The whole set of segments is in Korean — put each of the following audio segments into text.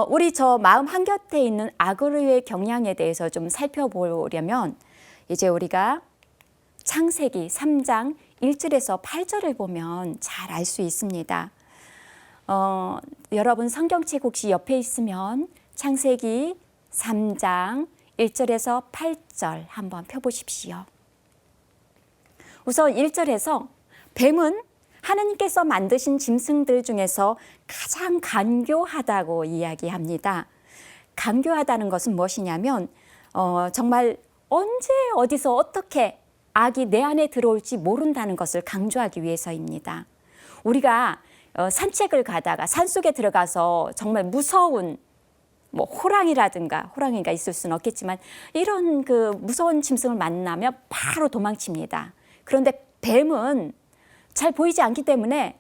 우리 저 마음 한곁에 있는 악의의 경향에 대해서 좀 살펴보려면 이제 우리가 창세기 3장 1절에서 8절을 보면 잘 알 수 있습니다. 여러분 성경책 혹시 옆에 있으면 창세기 3장 1절에서 8절 한번 펴보십시오. 우선 1절에서 뱀은 하느님께서 만드신 짐승들 중에서 가장 간교하다고 이야기합니다. 간교하다는 것은 무엇이냐면 정말 언제 어디서 어떻게 악이 내 안에 들어올지 모른다는 것을 강조하기 위해서입니다. 우리가 산책을 가다가 산속에 들어가서 정말 무서운 호랑이가 있을 수는 없겠지만 이런 그 무서운 짐승을 만나면 바로 도망칩니다. 그런데 뱀은 잘 보이지 않기 때문에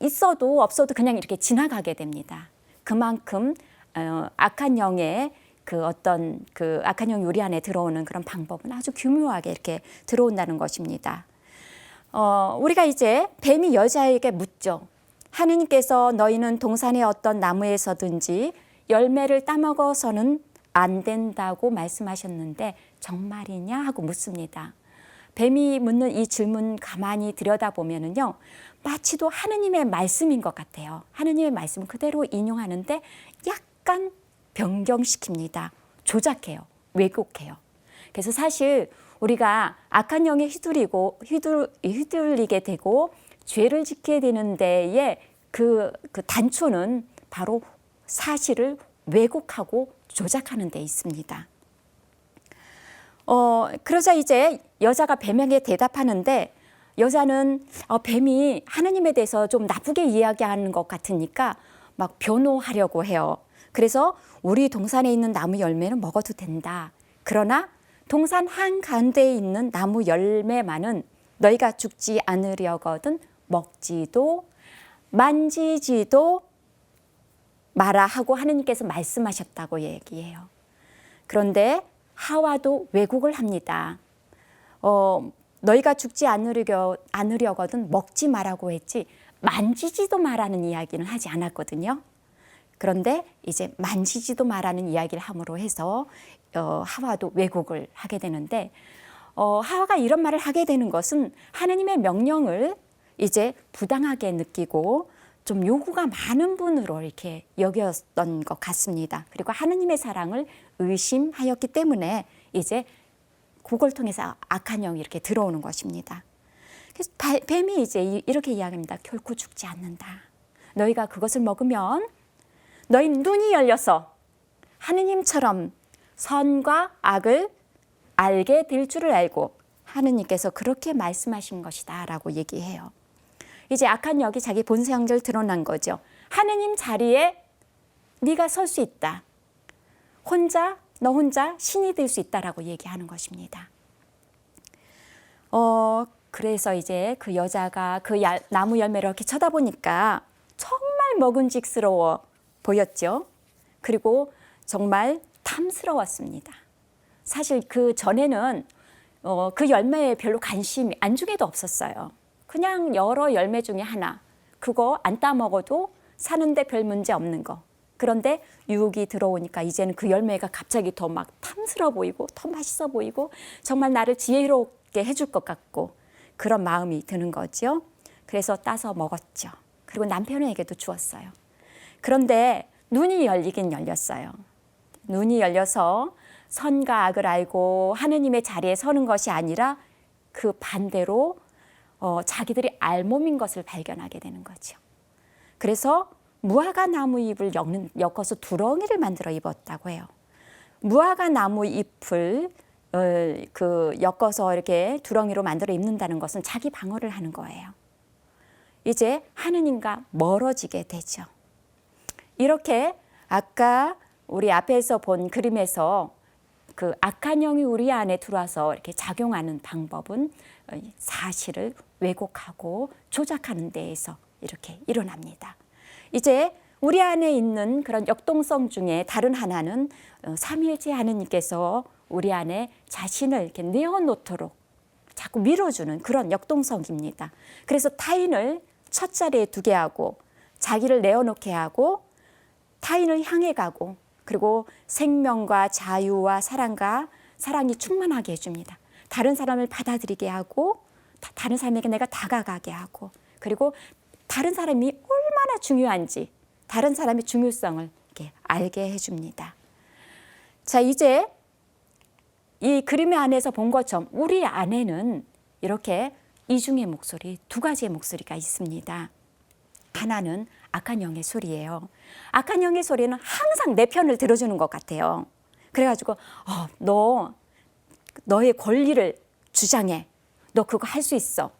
있어도 없어도 그냥 이렇게 지나가게 됩니다. 그만큼 악한 영의 악한 영이 우리 안에 들어오는 그런 방법은 아주 교묘하게 이렇게 들어온다는 것입니다. 우리가 이제 뱀이 여자에게 묻죠. 하느님께서 너희는 동산의 어떤 나무에서든지 열매를 따먹어서는 안 된다고 말씀하셨는데 정말이냐 하고 묻습니다. 뱀이 묻는 이 질문 가만히 들여다보면은요, 마치도 하느님의 말씀인 것 같아요. 하느님의 말씀 그대로 인용하는데 약간 변경시킵니다. 조작해요. 왜곡해요. 그래서 사실 우리가 악한 영에 휘둘리게 되고 죄를 짓게 되는 데에 그 단초는 바로 사실을 왜곡하고 조작하는 데 있습니다. 그러자 이제 여자가 뱀에게 대답하는데 여자는 뱀이 하느님에 대해서 좀 나쁘게 이야기하는 것 같으니까 막 변호하려고 해요. 그래서 우리 동산에 있는 나무 열매는 먹어도 된다. 그러나 동산 한가운데에 있는 나무 열매만은 너희가 죽지 않으려거든 먹지도 만지지도 마라 하고 하느님께서 말씀하셨다고 얘기해요. 그런데 하와도 왜곡을 합니다. 너희가 죽지 않으려거든 먹지 말라고 했지 만지지도 마라는 이야기는 하지 않았거든요. 그런데 이제 만지지도 마라는 이야기를 함으로 해서 하와도 왜곡을 하게 되는데 하와가 이런 말을 하게 되는 것은 하느님의 명령을 이제 부당하게 느끼고 좀 요구가 많은 분으로 이렇게 여겼던 것 같습니다. 그리고 하느님의 사랑을 의심하였기 때문에 이제 그걸 통해서 악한 영이 이렇게 들어오는 것입니다. 그래서 뱀이 이제 이렇게 이야기합니다. 결코 죽지 않는다. 너희가 그것을 먹으면 너희 눈이 열려서 하느님처럼 선과 악을 알게 될 줄을 알고 하느님께서 그렇게 말씀하신 것이다 라고 얘기해요. 이제 악한 영이 자기 본성을 드러난 거죠. 하느님 자리에 네가 설 수 있다. 너 혼자 신이 될 수 있다라고 얘기하는 것입니다. 그래서 이제 그 여자가 그 나무 열매를 이렇게 쳐다보니까 정말 먹음직스러워 보였죠. 그리고 정말 탐스러웠습니다. 사실 그 전에는 그 열매에 별로 관심이 안중에도 없었어요. 그냥 여러 열매 중에 하나, 그거 안 따먹어도 사는데 별 문제 없는 거. 그런데 유혹이 들어오니까 이제는 그 열매가 갑자기 더 막 탐스러워 보이고 더 맛있어 보이고 정말 나를 지혜롭게 해줄 것 같고 그런 마음이 드는 거죠. 그래서 따서 먹었죠. 그리고 남편에게도 주었어요. 그런데 눈이 열리긴 열렸어요. 눈이 열려서 선과 악을 알고 하느님의 자리에 서는 것이 아니라 그 반대로 자기들이 알몸인 것을 발견하게 되는 거죠. 그래서 무화과 나무 잎을 엮어서 두렁이를 만들어 입었다고 해요. 무화과 나무 잎을 엮어서 이렇게 두렁이로 만들어 입는다는 것은 자기 방어를 하는 거예요. 이제 하느님과 멀어지게 되죠. 이렇게 아까 우리 앞에서 본 그림에서 그 악한 영이 우리 안에 들어와서 이렇게 작용하는 방법은 사실을 왜곡하고 조작하는 데에서 이렇게 일어납니다. 이제 우리 안에 있는 그런 역동성 중에 다른 하나는 삼위일체 하느님께서 우리 안에 자신을 이렇게 내어놓도록 자꾸 밀어주는 그런 역동성입니다. 그래서 타인을 첫 자리에 두게 하고 자기를 내어놓게 하고 타인을 향해 가고 그리고 생명과 자유와 사랑이 충만하게 해줍니다. 다른 사람을 받아들이게 하고 다른 사람에게 내가 다가가게 하고 그리고 다른 사람이 얼마나 중요한지 다른 사람의 중요성을 이렇게 알게 해줍니다. 자, 이제 이 그림 안에서 본 것처럼 우리 안에는 이렇게 이중의 목소리, 두 가지의 목소리가 있습니다. 하나는 악한 영의 소리예요. 악한 영의 소리는 항상 내 편을 들어주는 것 같아요. 그래가지고 너의 권리를 주장해. 너 그거 할 수 있어.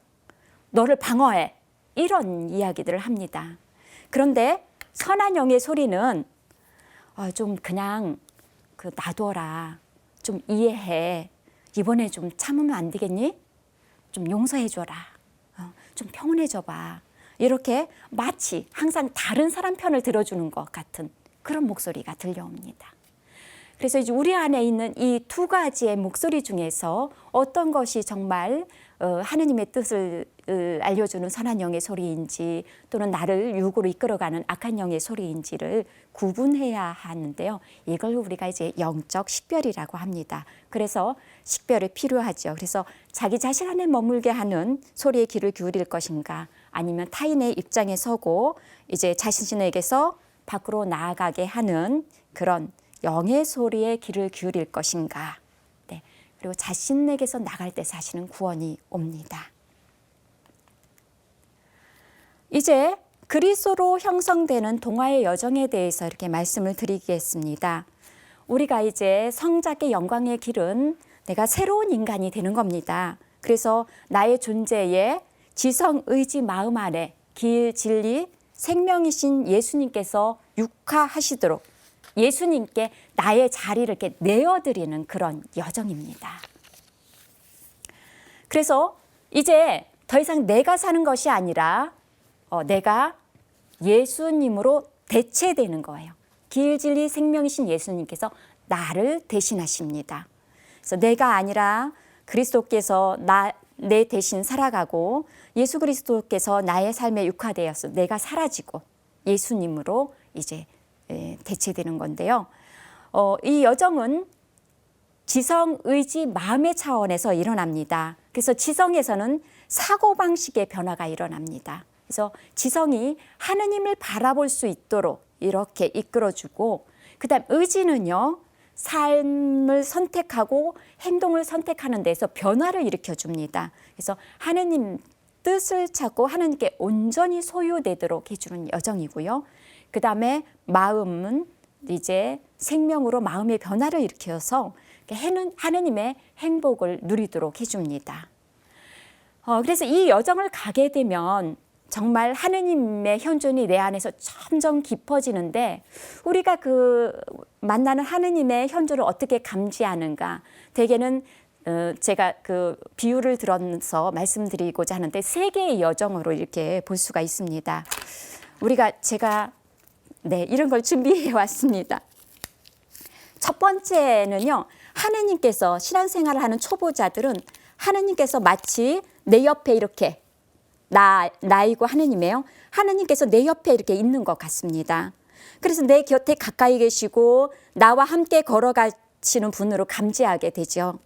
너를 방어해. 이런 이야기들을 합니다. 그런데 선한 영의 소리는 좀 그냥 놔둬라. 좀 이해해. 이번에 좀 참으면 안 되겠니? 좀 용서해줘라. 좀 평온해져봐. 이렇게 마치 항상 다른 사람 편을 들어주는 것 같은 그런 목소리가 들려옵니다. 그래서 이제 우리 안에 있는 이 두 가지의 목소리 중에서 어떤 것이 정말 하느님의 뜻을 알려주는 선한 영의 소리인지 또는 나를 유혹으로 이끌어가는 악한 영의 소리인지를 구분해야 하는데요. 이걸 우리가 이제 영적 식별이라고 합니다. 그래서 식별이 필요하죠. 그래서 자기 자신 안에 머물게 하는 소리에 귀를 기울일 것인가 아니면 타인의 입장에 서고 이제 자신에게서 밖으로 나아가게 하는 그런 영의 소리에 귀를 기울일 것인가. 네. 그리고 자신에게서 나갈 때 사실은 구원이 옵니다. 이제 그리스도로 형성되는 동화의 여정에 대해서 이렇게 말씀을 드리겠습니다. 우리가 이제 성자께 영광의 길은 내가 새로운 인간이 되는 겁니다. 그래서 나의 존재에 지성, 의지, 마음 안에 길, 진리, 생명이신 예수님께서 육화하시도록 예수님께 나의 자리를 이렇게 내어드리는 그런 여정입니다. 그래서 이제 더 이상 내가 사는 것이 아니라 내가 예수님으로 대체되는 거예요. 길, 진리, 생명이신 예수님께서 나를 대신하십니다. 그래서 내가 아니라 그리스도께서 내 대신 살아가고 예수 그리스도께서 나의 삶에 육화되어서 내가 사라지고 예수님으로 이제 대체되는 건데요. 이 여정은 지성, 의지, 마음의 차원에서 일어납니다. 그래서 지성에서는 사고방식의 변화가 일어납니다. 그래서 지성이 하느님을 바라볼 수 있도록 이렇게 이끌어주고 그다음 의지는요. 삶을 선택하고 행동을 선택하는 데서 변화를 일으켜줍니다. 그래서 하느님 뜻을 찾고 하느님께 온전히 소유되도록 해주는 여정이고요. 그 다음에 마음은 이제 생명으로 마음의 변화를 일으켜서 하느님의 행복을 누리도록 해줍니다. 그래서 이 여정을 가게 되면 정말 하느님의 현존이 내 안에서 점점 깊어지는데 우리가 만나는 하느님의 현존을 어떻게 감지하는가? 대개는 제가 비유를 들어서 말씀드리고자 하는데 세 개의 여정으로 이렇게 볼 수가 있습니다. 제가 이런 걸 준비해 왔습니다. 첫 번째는요. 하느님께서 신앙생활을 하는 초보자들은 하느님께서 마치 내 옆에 이렇게 나이고 하느님이에요. 하느님께서 내 옆에 이렇게 있는 것 같습니다. 그래서 내 곁에 가까이 계시고 나와 함께 걸어가시는 분으로 감지하게 되죠.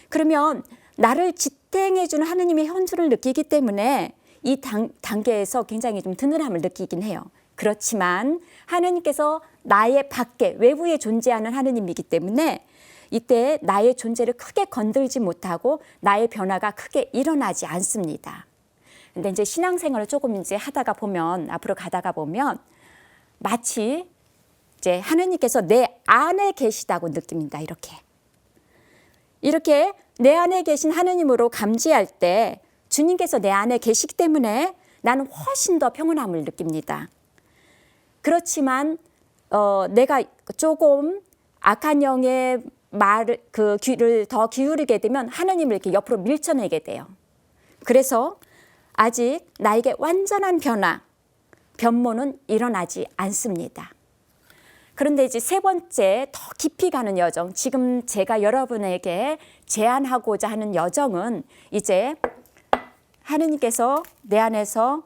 그러면 나를 지탱해주는 하느님의 현존을 느끼기 때문에 이 단계에서 굉장히 좀 든든함을 느끼긴 해요. 그렇지만 하느님께서 나의 밖에 외부에 존재하는 하느님이기 때문에 이때 나의 존재를 크게 건들지 못하고 나의 변화가 크게 일어나지 않습니다. 근데 이제 신앙생활을 조금 이제 하다가 보면 앞으로 가다가 보면 마치 이제 하느님께서 내 안에 계시다고 느낍니다. 이렇게 내 안에 계신 하느님으로 감지할 때 주님께서 내 안에 계시기 때문에 나는 훨씬 더 평온함을 느낍니다. 그렇지만 내가 조금 악한 영의 귀를 더 기울이게 되면 하느님을 이렇게 옆으로 밀쳐내게 돼요. 그래서 아직 나에게 완전한 변모는 일어나지 않습니다. 그런데 이제 세 번째 더 깊이 가는 여정, 지금 제가 여러분에게 제안하고자 하는 여정은 이제 하느님께서 내 안에서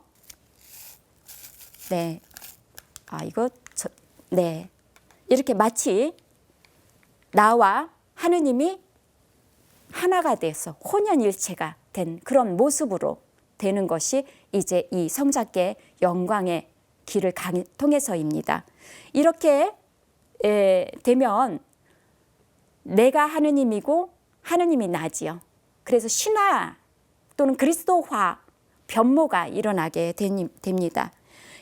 네, 이렇게 마치 나와 하느님이 하나가 돼서 혼연일체가 된 그런 모습으로 되는 것이 이제 이 성자께 영광의 길을 통해서입니다. 이렇게 되면 내가 하느님이고 하느님이 나지요. 그래서 신화 또는 그리스도화 변모가 일어나게 됩니다.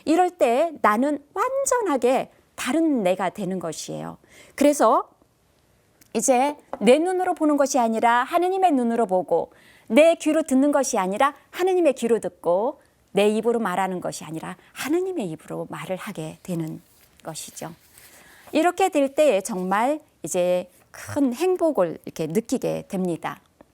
이럴 때 나는 완전하게 다른 내가 되는 것이에요. 그래서 이제 내 눈으로 보는 것이 아니라 하느님의 눈으로 보고, 내 귀로 듣는 것이 아니라 하느님의 귀로 듣고, 내 입으로 말하는 것이 아니라 하느님의 입으로 말을 하게 되는 것이죠. 이렇게 될 때 정말 이제 큰 행복을 이렇게 느끼게 됩니다.